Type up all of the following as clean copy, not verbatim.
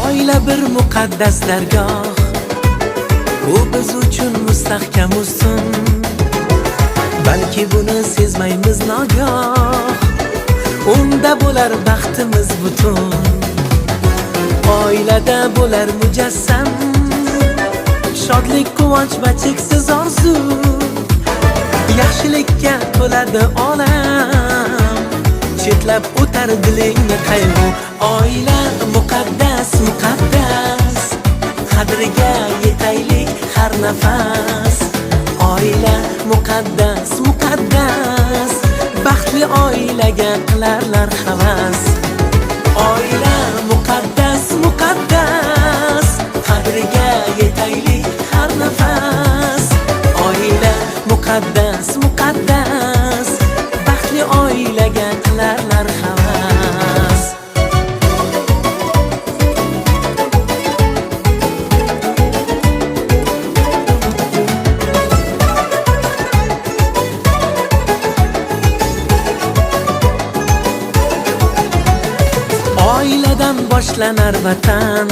Oila bir muqaddas dargoh, u biz uchun mustahkam ustun. Balki buni sezmaymiz nogoh, unda bo'lar baxtimiz butun. Oilada bo'lar mujassam shodlik, quvonch va cheksiz orzu. Yaxshilikka to'ladi olam, chetlab o'tar dilingni qayg'u. Oila muqaddas, muqaddas, qadriga yetaylik har nafas. Oila muqaddas, muqaddas, baxtli oilaga qilarlar havas. Oila muqaddas, muqaddas, qadriga yetaylik har nafas. Oila muqaddas, muqaddas, baxtli oilaga qilarlar havas. Oiladan boshlanar vatan,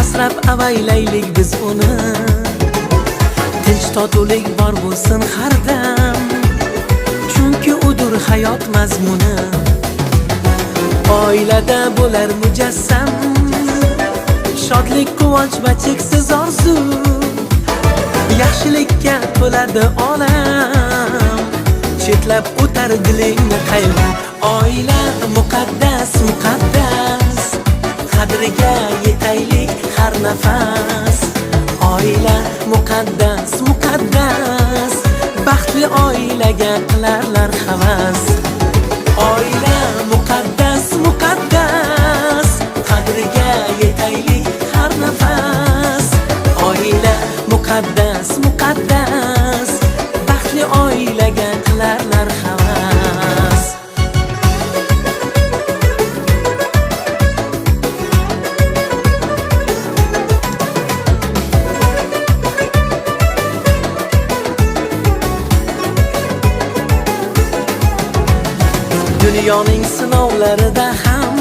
asrab avaylaylik biz uni. Tinch totuvlik bor bo'lsin har dam, chunki udur hayot mazmuni. Oilada bo'lar mujassam shodlik, quvonch va cheksiz orzu. Yaxshilikka to'ladi olam, chetlab o'tar dilingni qayg'u. Oila muqaddas, muqaddas, qadriga yetaylik har nafas. Oila muqaddas, muqaddas, baxtli oilaga qilarlar havas. Oila muqaddas, muqaddas, qadriga yetaylik har nafas. Oila muqaddas, muqaddas, baxtli oilaga qilarlar havas. Dunyoning sinovlarida ham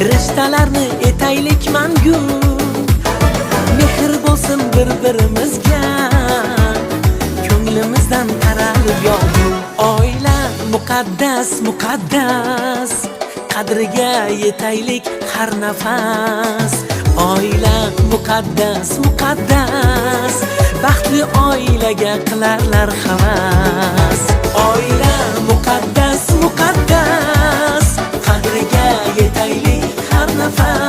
rishtalarni etaylik mangu. Mehr bo'lsin bir-birimizga, ko'nglimizdan taralib yog'du. Oila muqaddas, muqaddas, qadriga yetaylik har nafas. Oila muqaddas, muqaddas, baxtli oilaga qilarlar havas. Oila muqaddas, muqaddas, qadriga yetaylik har nafas.